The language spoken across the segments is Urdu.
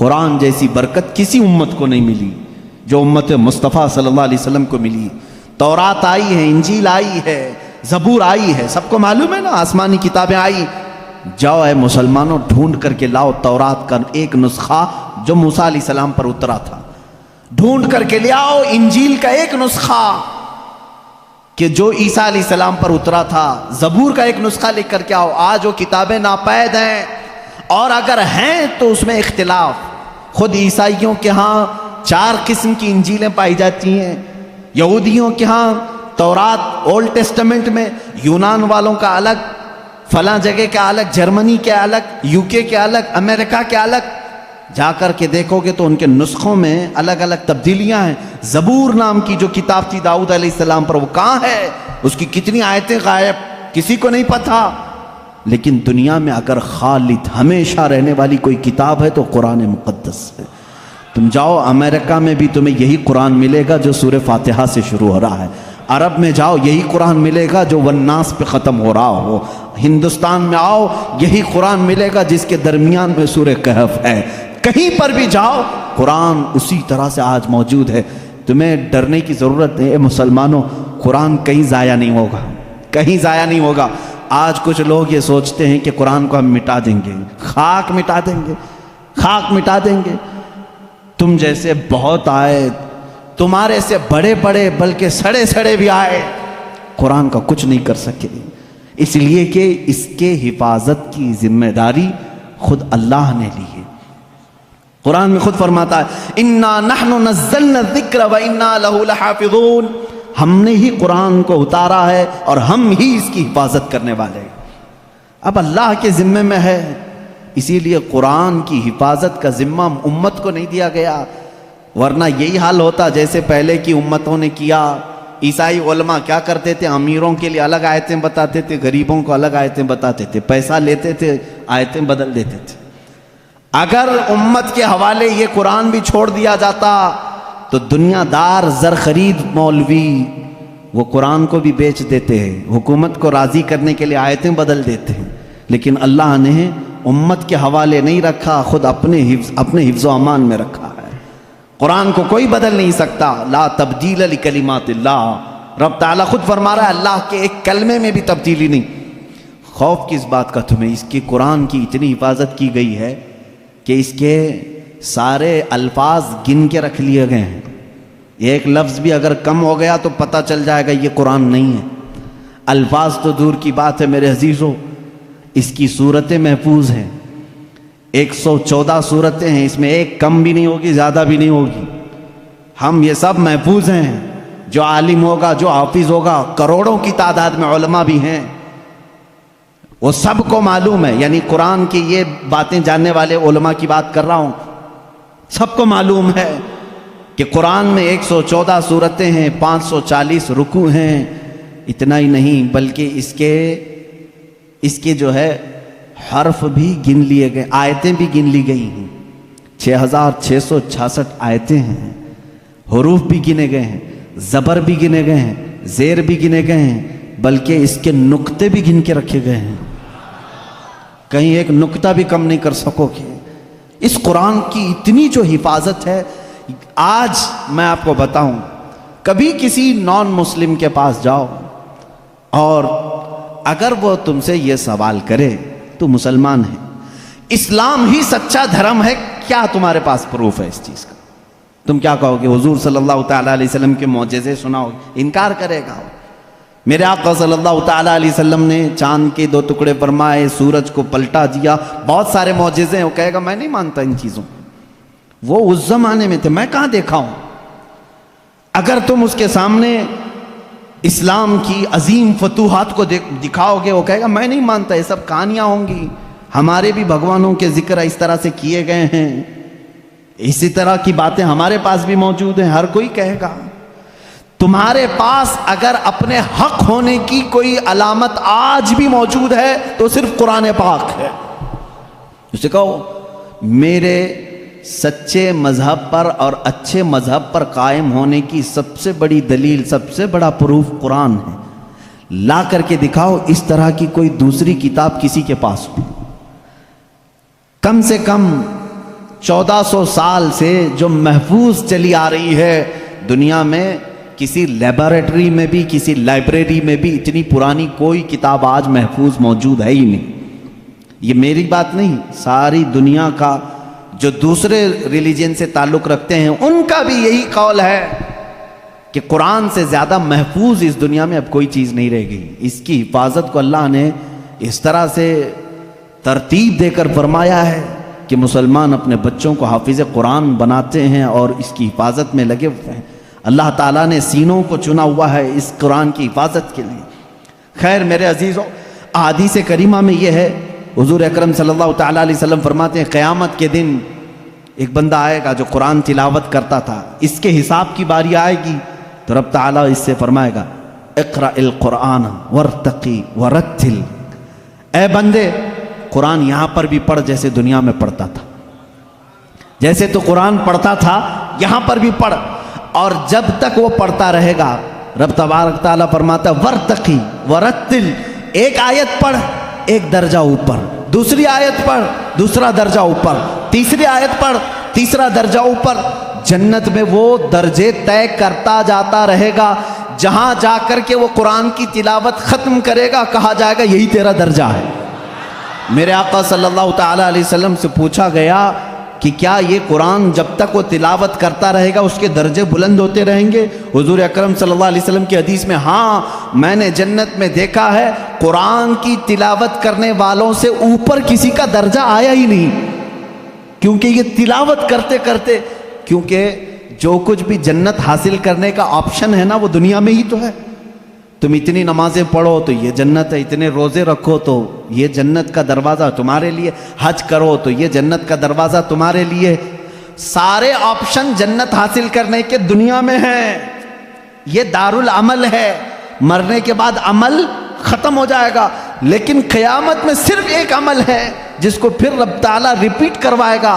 قرآن جیسی برکت کسی امت کو نہیں ملی جو امت مصطفیٰ صلی اللہ علیہ وسلم کو ملی. تورات آئی ہے، انجیل آئی ہے، زبور آئی ہے، سب کو معلوم ہے نا، آسمانی کتابیں آئی. جاؤ اے مسلمانوں، ڈھونڈ کر کے لاؤ تورات کا ایک نسخہ جو موسیٰ علیہ السلام پر اترا تھا. ڈھونڈ کر کے لے آؤ انجیل کا ایک نسخہ کہ جو عیسیٰ علیہ السلام پر اترا تھا. زبور کا ایک نسخہ لکھ کر کے آؤ. آج وہ کتابیں ناپید ہیں، اور اگر ہیں تو اس میں اختلاف. خود عیسائیوں کے ہاں 4 قسم کی انجیلیں پائی جاتی ہیں، یہودیوں کے ہاں تورات اولڈ ٹیسٹمنٹ میں، یونان والوں کا الگ، فلاں جگہ کا الگ، جرمنی کے الگ، یو کے الگ، امریکہ کے الگ. جا کر کے دیکھو گے تو ان کے نسخوں میں الگ الگ تبدیلیاں ہیں. زبور نام کی جو کتاب تھی داؤد علیہ السلام پر، وہ کہاں ہے؟ اس کی کتنی آیتیں غائب، کسی کو نہیں پتا. لیکن دنیا میں اگر خالد ہمیشہ رہنے والی کوئی کتاب ہے تو قرآن مقدس ہے. تم جاؤ امریکہ میں بھی تمہیں یہی قرآن ملے گا جو سورہ فاتحہ سے شروع ہو رہا ہے. عرب میں جاؤ یہی قرآن ملے گا جو والناس پہ ختم ہو رہا ہو. ہندوستان میں آؤ یہی قرآن ملے گا جس کے درمیان میں سورہ کہف ہے. کہیں پر بھی جاؤ قرآن اسی طرح سے آج موجود ہے. تمہیں ڈرنے کی ضرورت نہیں. اے مسلمانوں، قرآن کہیں ضائع نہیں ہوگا، کہیں ضائع نہیں ہوگا. آج کچھ لوگ یہ سوچتے ہیں کہ قرآن کو ہم مٹا دیں گے، خاک مٹا دیں گے، خاک مٹا دیں گے. تم جیسے بہت آئے، تمہارے سے بڑے بڑے بلکہ سڑے سڑے بھی آئے، قرآن کا کچھ نہیں کر سکے. اس لیے کہ اس کے حفاظت کی ذمہ داری خود اللہ نے لی ہے. قرآن میں خود فرماتا ہے اِنَّا نَحْنُ نَزَّلْنَا الذِّكْرَ وَإِنَّا لَهُ لَحَافِظُونَ. ہم نے ہی قرآن کو اتارا ہے اور ہم ہی اس کی حفاظت کرنے والے ہیں. اب اللہ کے ذمے میں ہے، اسی لیے قرآن کی حفاظت کا ذمہ امت کو نہیں دیا گیا. ورنہ یہی حال ہوتا جیسے پہلے کی امتوں نے کیا. عیسائی علماء کیا کرتے تھے؟ امیروں کے لیے الگ آیتیں بتاتے تھے، غریبوں کو الگ آیتیں بتاتے تھے، پیسہ لیتے تھے، آیتیں بدل دیتے تھے. اگر امت کے حوالے یہ قرآن بھی چھوڑ دیا جاتا تو دنیا دار زر خرید مولوی وہ قرآن کو بھی بیچ دیتے ہیں، حکومت کو راضی کرنے کے لیے آیتیں بدل دیتے ہیں. لیکن اللہ نے امت کے حوالے نہیں رکھا، خود اپنے حفظ و امان میں رکھا ہے. قرآن کو کوئی بدل نہیں سکتا. لا تبدیل لکلمات اللہ. رب تعالیٰ خود فرما رہا ہے اللہ کے ایک کلمے میں بھی تبدیلی نہیں. خوف کس بات کا تمہیں؟ اس کی قرآن کی اتنی حفاظت کی گئی ہے کہ اس کے سارے الفاظ گن کے رکھ لیے گئے ہیں. ایک لفظ بھی اگر کم ہو گیا تو پتہ چل جائے گا یہ قرآن نہیں ہے. الفاظ تو دور کی بات ہے میرے عزیزو، اس کی صورتیں محفوظ ہیں. 114 صورتیں ہیں، اس میں ایک کم بھی نہیں ہوگی، زیادہ بھی نہیں ہوگی. ہم یہ سب محفوظ ہیں. جو عالم ہوگا، جو حافظ ہوگا، کروڑوں کی تعداد میں علماء بھی ہیں، وہ سب کو معلوم ہے. یعنی قرآن کی یہ باتیں جاننے والے علماء کی بات کر رہا ہوں، سب کو معلوم ہے کہ قرآن میں 114 صورتیں ہیں، 540 رکوع ہیں. اتنا ہی نہیں بلکہ اس کے جو ہے حرف بھی گن لیے گئے، آیتیں بھی گن لی گئی ہیں. 6666 آیتیں ہیں، حروف بھی گنے گئے ہیں، زبر بھی گنے گئے ہیں، زیر بھی گنے گئے ہیں، بلکہ اس کے نقطے بھی گن کے رکھے گئے ہیں. کہیں ایک نقطہ بھی کم نہیں کر سکو گے. اس قرآن کی اتنی جو حفاظت ہے. آج میں آپ کو بتاؤں، کبھی کسی نان مسلم کے پاس جاؤ اور اگر وہ تم سے یہ سوال کرے تو مسلمان ہے، اسلام ہی سچا دھرم ہے، کیا تمہارے پاس پروف ہے اس چیز کا؟ تم کیا کہو گے؟ حضور صلی اللہ تعالیٰ علیہ وسلم کے معجزے سناؤ گے؟ انکار کرے گا. میرے آقا صلی اللہ تعالیٰ علیہ وسلم نے چاند کے 2 ٹکڑے فرمائے، سورج کو پلٹا دیا، بہت سارے معجزے ہیں. وہ کہے گا میں نہیں مانتا ان چیزوں. وہ اس زمانے میں تھے، میں کہاں دیکھا ہوں. اگر تم اس کے سامنے اسلام کی عظیم فتوحات کو دکھاؤ گے، وہ کہے گا میں نہیں مانتا، یہ سب کہانیاں ہوں گی، ہمارے بھی بھگوانوں کے ذکر اس طرح سے کیے گئے ہیں، اسی طرح کی باتیں ہمارے پاس بھی موجود ہیں. ہر کوئی کہے گا. تمہارے پاس اگر اپنے حق ہونے کی کوئی علامت آج بھی موجود ہے تو صرف قرآن پاک ہے. اسے کہو میرے سچے مذہب پر اور اچھے مذہب پر قائم ہونے کی سب سے بڑی دلیل، سب سے بڑا پروف قرآن ہے. لا کر کے دکھاؤ اس طرح کی کوئی دوسری کتاب کسی کے پاس ہو. کم سے کم 1400 سال سے جو محفوظ چلی آ رہی ہے دنیا میں، کسی لیبارٹری میں بھی، کسی لائبریری میں بھی اتنی پرانی کوئی کتاب آج محفوظ موجود ہے ہی نہیں۔ یہ میری بات نہیں، ساری دنیا کا جو دوسرے ریلیجن سے تعلق رکھتے ہیں ان کا بھی یہی قول ہے کہ قرآن سے زیادہ محفوظ اس دنیا میں اب کوئی چیز نہیں رہ گئی۔ اس کی حفاظت کو اللہ نے اس طرح سے ترتیب دے کر فرمایا ہے کہ مسلمان اپنے بچوں کو حافظ قرآن بناتے ہیں اور اس کی حفاظت میں لگے ہوئے ہیں۔ اللہ تعالیٰ نے سینوں کو چنا ہوا ہے اس قرآن کی حفاظت کے لیے۔ خیر میرے عزیزوں، احادیث کریمہ میں یہ ہے، حضور اکرم صلی اللہ تعالیٰ علیہ وسلم فرماتے ہیں قیامت کے دن ایک بندہ آئے گا جو قرآن تلاوت کرتا تھا، اس کے حساب کی باری آئے گی تو رب تعالیٰ اس سے فرمائے گا اقرأ القرآن وارتقی ورتل، اے بندے قرآن یہاں پر بھی پڑھ جیسے دنیا میں پڑھتا تھا، جیسے تو قرآن پڑھتا تھا یہاں پر بھی پڑھ، اور جب تک وہ پڑھتا رہے گا رب تبارک تعالیٰ فرماتا ہے ورتقی ورتل، ایک آیت پڑھ ایک درجہ اوپر، دوسری آیت پڑھ دوسرا درجہ اوپر، تیسری آیت پڑھ تیسرا درجہ اوپر، جنت میں وہ درجے طے کرتا جاتا رہے گا، جہاں جا کر کے وہ قرآن کی تلاوت ختم کرے گا کہا جائے گا یہی تیرا درجہ ہے۔ میرے آقا صلی اللہ تعالیٰ علیہ وسلم سے پوچھا گیا کہ کیا یہ قرآن جب تک وہ تلاوت کرتا رہے گا اس کے درجے بلند ہوتے رہیں گے؟ حضور اکرم صلی اللہ علیہ وسلم کی حدیث میں ہاں، میں نے جنت میں دیکھا ہے قرآن کی تلاوت کرنے والوں سے اوپر کسی کا درجہ آیا ہی نہیں، کیونکہ یہ تلاوت کرتے کرتے، کیونکہ جو کچھ بھی جنت حاصل کرنے کا آپشن ہے نا وہ دنیا میں ہی تو ہے۔ تم اتنی نمازیں پڑھو تو یہ جنت ہے، اتنے روزے رکھو تو یہ جنت کا دروازہ تمہارے لیے، حج کرو تو یہ جنت کا دروازہ تمہارے لیے، سارے آپشن جنت حاصل کرنے کے دنیا میں ہیں۔ یہ دارالعمل ہے، مرنے کے بعد عمل ختم ہو جائے گا، لیکن قیامت میں صرف ایک عمل ہے جس کو پھر رب تعالیٰ ریپیٹ کروائے گا۔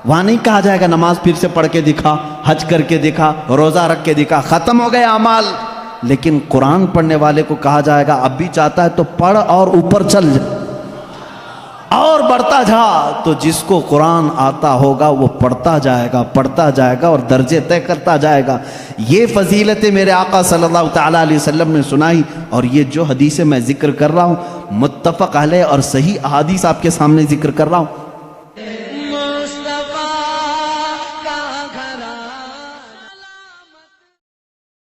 وہاں نہیں کہا جائے گا نماز پھر سے پڑھ کے دکھا، حج کر کے دکھا، روزہ رکھ کے دکھا، ختم ہو گئے اعمال، لیکن قرآن پڑھنے والے کو کہا جائے گا اب بھی چاہتا ہے تو پڑھ اور اوپر چل جا اور بڑھتا جا۔ تو جس کو قرآن آتا ہوگا وہ پڑھتا جائے گا اور درجے طے کرتا جائے گا۔ یہ فضیلت میرے آقا صلی اللہ تعالیٰ علیہ وسلم نے سنائی، اور یہ جو حدیثیں میں ذکر کر رہا ہوں متفق علیہ اور صحیح احادیث آپ کے سامنے ذکر کر رہا ہوں۔